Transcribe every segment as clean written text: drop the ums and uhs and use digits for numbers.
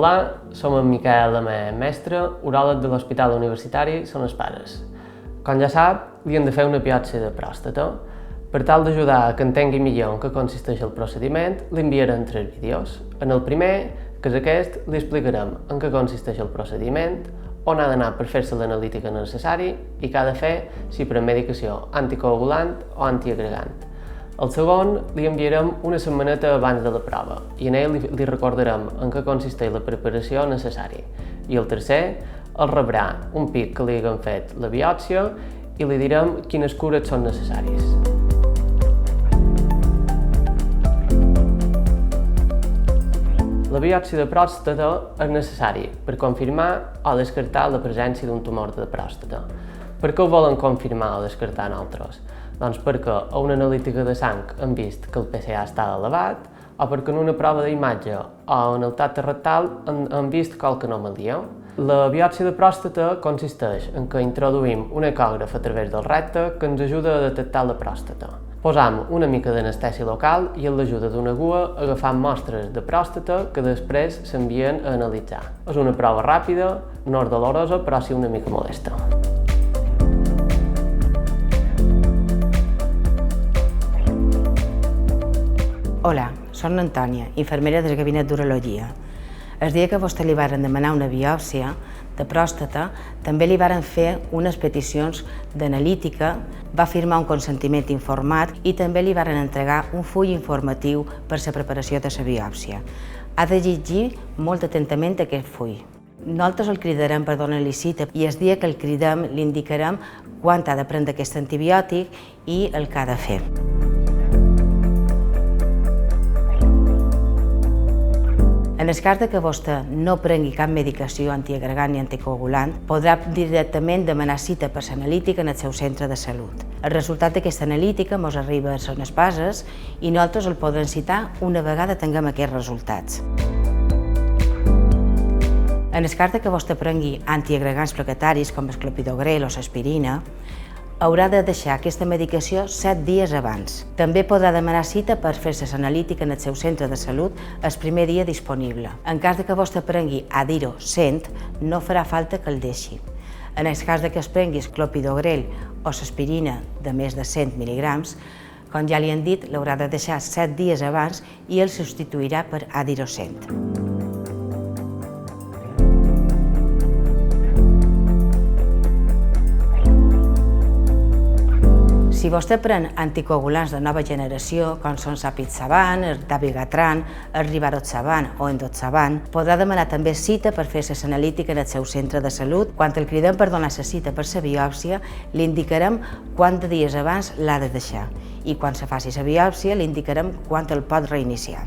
Hola, som en Miquel Amé, mestre, uròleg de l'Hospital Universitari Son Espases. Com ja sap, li hem de fer una biòpsia de pròstata. Per tal d'ajudar a que entengui millor en què consisteix el procediment, li enviarem 3 vídeos. En el primer, que és aquest, li explicarem en què consisteix el procediment, on ha d'anar per fer-se l'analítica necessari i què ha de fer si pren medicació anticoagulant o antiagregant. El segon li enviarem una setmaneta abans de la prova i en ell li recordarem en què consisteix la preparació necessària. I el tercer, el rebrà un pic que li haguem fet la biòpsia i li direm quines cures són necessàries. La biòpsia de pròstata és necessària per confirmar o descartar la presència d'un tumor de pròstata. Per què ho volen confirmar o descartar nosaltres? Doncs perquè a una analítica de sang hem vist que el PSA està elevat o perquè en una prova d'imatge o en el tacte rectal hem vist qualque anomalia. La biòpsia de pròstata consisteix en que introduïm un ecògraf a través del recte que ens ajuda a detectar la pròstata. Posam una mica d'anestèsia local i amb l'ajuda d'una agulla agafam mostres de pròstata que després s'envien a analitzar. És una prova ràpida, no és dolorosa, però sí una mica molesta. Hola, soc Antònia, infermera del gabinet d'urologia. El dia que a vostè li varen demanar una biòpsia de pròstata, també li varen fer unes peticions d'analítica, va firmar un consentiment informat i també li varen entregar un full informatiu per la preparació de la biòpsia. Ha de llegir molt atentament aquest full. Nosaltres el cridarem per donar-li cita i el dia que el cridem li indicarem quan ha de prendre aquest antibiòtic i el que ha de fer. En el cas que vostè no prengui cap medicació antiagregant ni anticoagulant, podrà directament demanar cita per l'analítica en el seu centre de salut. El resultat d'aquesta analítica ens arriba a Son Espases i nosaltres el podrem citar una vegada tinguem aquests resultats. En el cas que vostè prengui antiagregants plaquetaris com el clopidogrel o l'aspirina, haurà de deixar aquesta medicació 7 dies abans. També podrà demanar cita per fer-se l'analítica en el seu centre de salut el primer dia disponible. En cas que vostè prengui Adiro 100, no farà falta que el deixi. En el cas que es prengui clopidogrel o l'aspirina de més de 100 mg, com ja li han dit, l'haurà de deixar 7 dies abans i el substituirà per Adiro 100. Si vostè pren anticoagulants de nova generació, com són l'apixaban, el dabigatran, el rivaroxaban o endoxaban, podrà demanar també cita per fer l'analítica en el seu centre de salut. Quan el cridem per donar la cita per la biòpsia, li indicarem quants dies abans l'ha de deixar i quan se faci la biòpsia li indicarem quan el pot reiniciar.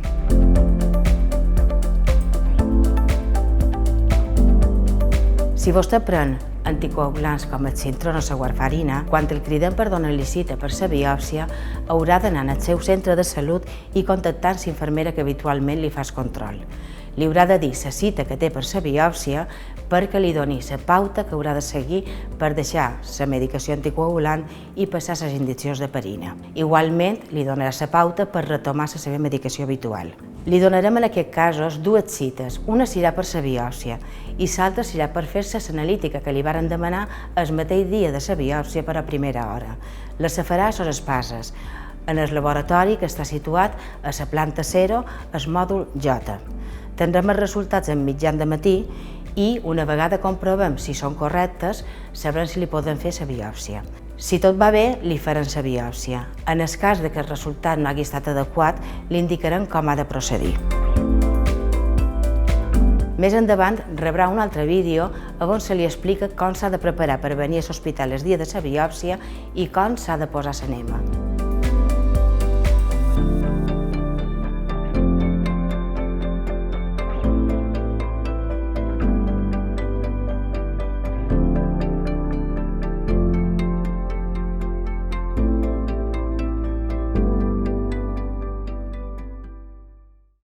Si vostè pren anticoagulants com el Sintron o la warfarina, quan el cridem per donar-li cita per la biòpsia, haurà d'anar al seu centre de salut i contactar la infermera que habitualment li fa el control. Li haurà de dir la cita que té per la biòpsia perquè li doni la pauta que haurà de seguir per deixar la medicació anticoagulant i passar les injeccions de heparina. Igualment, li donarà la pauta per retomar la seva medicació habitual. Li donarem en aquests casos 2 cites, una serà per la biòpsia i l'altra serà per fer-se l'analítica que li varen demanar el mateix dia de la biòpsia per a primera hora. La farà a Son Espases, en el laboratori que està situat a la planta 0, al mòdul J. Tindrem els resultats en mitjan de matí i una vegada comprovem si són correctes, sabrem si li podem fer la biòpsia. Si tot va bé, li farem la biòpsia. En el cas que el resultat no hagi estat adequat, li indicarem com ha de procedir. Més endavant rebrà un altre vídeo on se li explica com s'ha de preparar per venir a l'hospital el dia de la biòpsia i com s'ha de posar l'enema.